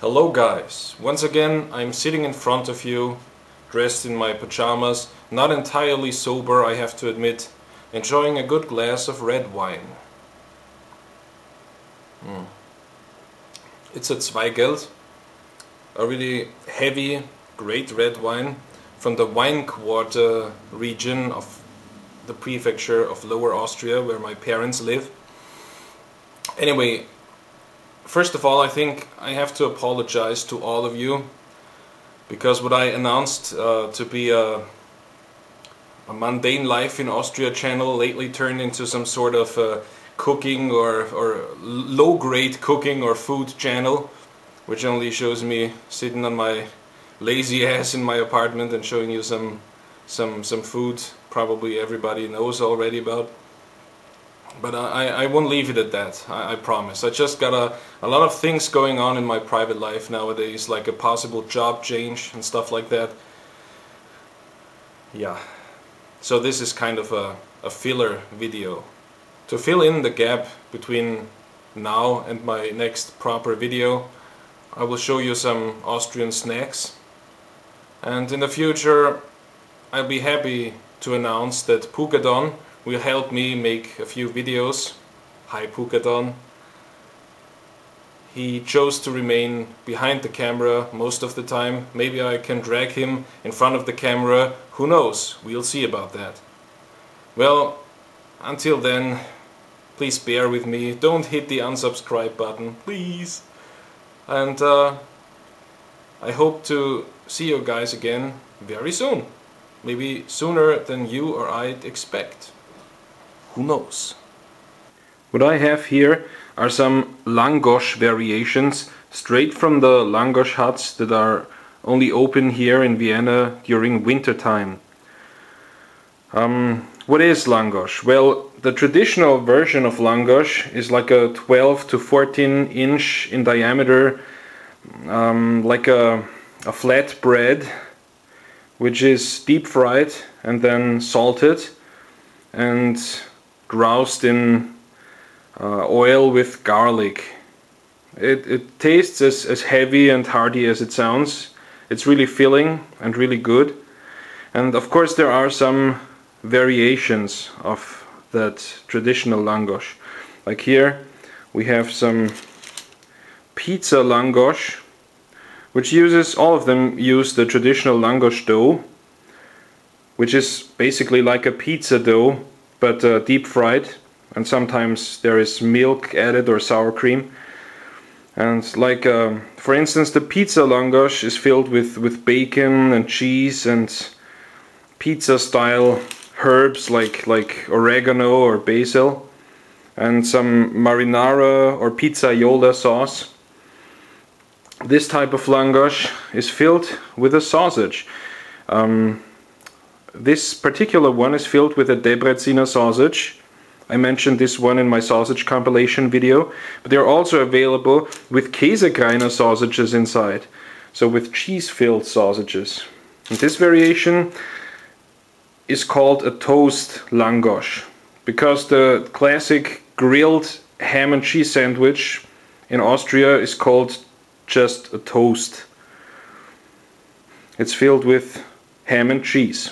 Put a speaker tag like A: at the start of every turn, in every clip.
A: Hello guys, once again I'm sitting in front of you, dressed in my pajamas, not entirely sober I have to admit, enjoying a good glass of red wine. It's a Zweigelt, a really heavy, great red wine from the wine quarter region of the prefecture of Lower Austria where my parents live. Anyway, first of all, I think I have to apologize to all of you because what I announced to be a mundane life in Austria channel lately turned into some sort of cooking or low-grade cooking or food channel, which only shows me sitting on my lazy ass in my apartment and showing you some food probably everybody knows already about. But I won't leave it at that, I promise. I just got a lot of things going on in my private life nowadays, like a possible job change and stuff like that. Yeah. So this is kind of a filler video. To fill in the gap between now and my next proper video, I will show you some Austrian snacks. And in the future, I'll be happy to announce that Pugadon will help me make a few videos. Hi Pugadon. He chose to remain behind the camera most of the time. Maybe I can drag him in front of the camera. Who knows? We'll see about that. Well, until then, please bear with me. Don't hit the unsubscribe button, please. And I hope to see you guys again very soon. Maybe sooner than you or I'd expect. Who knows? What I have here are some Langosch variations straight from the Langosch huts that are only open here in Vienna during winter time. What is Langosch? Well, the traditional version of Langosch is like a 12 to 14 inch in diameter, like a flat bread, which is deep fried and then salted and droused in oil with garlic. It tastes as heavy and hearty as it sounds. It's really filling and really good. And of course there are some variations of that traditional Langosch. Like here we have some pizza Langosch, which all of them use the traditional Langosch dough, which is basically like a pizza dough but deep fried, and sometimes there is milk added or sour cream. And like for instance, the pizza Langosch is filled with bacon and cheese and pizza style herbs like oregano or basil, and some marinara or pizzaiola sauce. This type of Langosch is filled with a sausage. This particular one is filled with a Debreciner sausage. I mentioned this one in my sausage compilation video, but they're also available with Käsekreiner sausages inside, so with cheese-filled sausages. And this variation is called a toast Langosch, because the classic grilled ham and cheese sandwich in Austria is called just a toast. It's filled with ham and cheese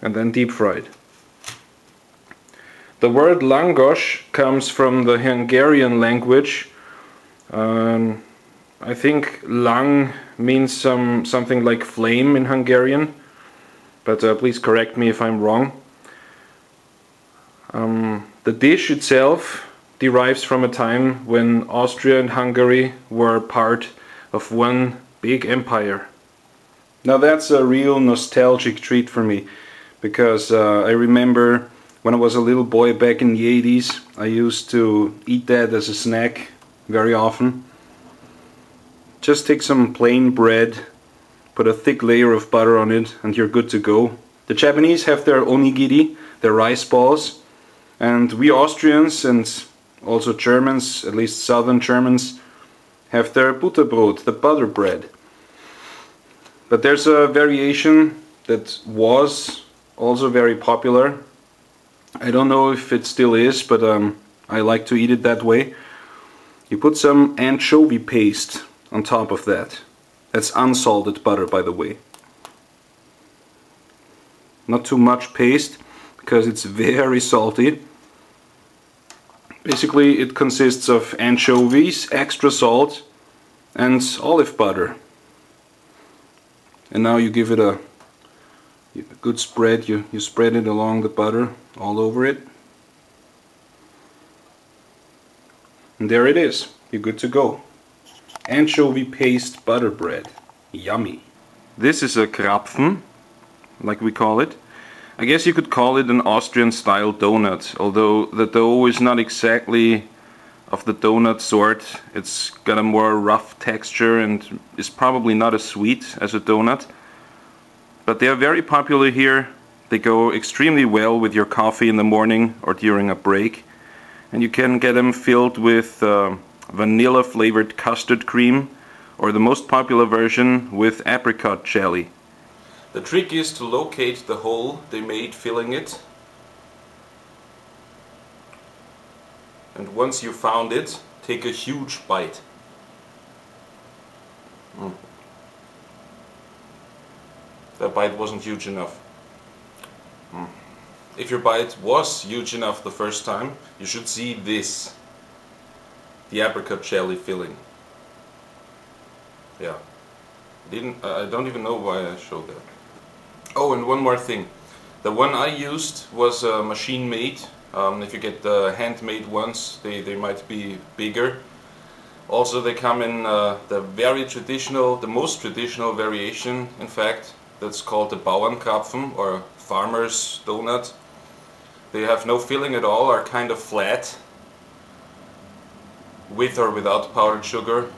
A: and then deep fried. The word Langosch comes from the Hungarian language. I think lang means something like flame in Hungarian, but please correct me if I'm wrong. The dish itself derives from a time when Austria and Hungary were part of one big empire. Now that's a real nostalgic treat for me, because I remember when I was a little boy back in the 80s, I used to eat that as a snack very often. Just take some plain bread, put a thick layer of butter on it, and you're good to go. The Japanese have their onigiri, their rice balls, and we Austrians and also Germans, at least southern Germans, have their Butterbrot, the butter bread. But there's a variation that was also very popular. I don't know if it still is, but I like to eat it that way. You put some anchovy paste
B: on top of that. That's unsalted butter, by the way. Not too much paste, because it's very salty. Basically it consists of anchovies, extra salt, and olive butter. And now you give it a good spread. You spread it along the butter, all over it. And there it is. You're good to go. Anchovy paste butter bread. Yummy. This is a Krapfen, like we call it. I guess you could call it an Austrian style donut, although the dough is not exactly of the donut sort. It's got a more rough texture and is probably not as sweet as a donut. But they are very popular here. They go extremely well with your coffee in the morning or during a break. And you can get them filled with vanilla flavored custard cream, or the most popular version with apricot jelly. The trick is to locate the hole they made filling it. And once you found it, take a huge bite. That bite wasn't huge enough. If your bite was huge enough the first time, you should see this. The apricot jelly filling. Yeah. I don't even know why I showed that. Oh, and one more thing. The one I used was machine made. If you get the handmade ones, they might be bigger. Also, they come in the very traditional, the most traditional variation, in fact, that's called the Bauernkrapfen, or farmer's donut. They have no filling at all, are kind of flat, with or without powdered sugar.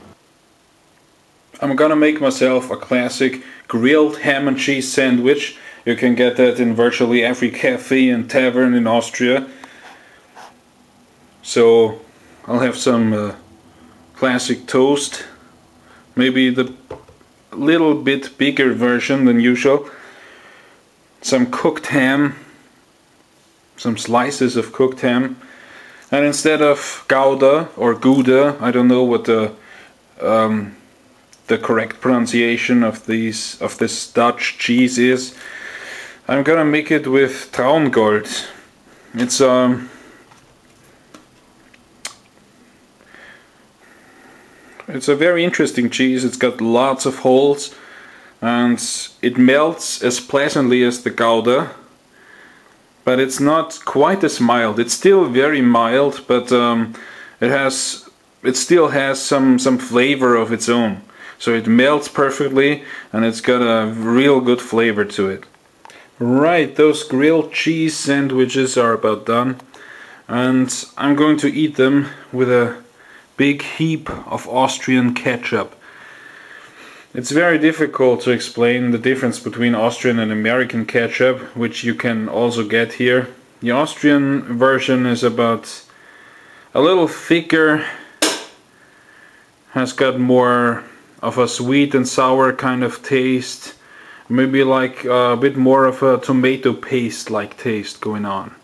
B: I'm gonna make myself a classic grilled ham and cheese sandwich. You can get that in virtually every cafe and tavern in Austria. So I'll have some classic toast, maybe the little bit bigger version than usual, some cooked ham, some slices of cooked ham, and instead of Gouda or Gouda, I don't know what the correct pronunciation of this Dutch cheese is, I'm gonna make it with Traungold. It's a very interesting cheese. It's got lots of holes and it melts as pleasantly as the Gouda, but it's not quite as mild. It's still very mild, but it still has some flavor of its own. So it melts perfectly and it's got a real good flavor to it. Right, those grilled cheese sandwiches are about done, and I'm going to eat them with a big heap of Austrian ketchup. It's very difficult to explain the difference between Austrian and American ketchup, which you can also get here. The Austrian version is about a little thicker, has got more of a sweet and sour kind of taste, maybe like a bit more of a tomato paste like taste going on.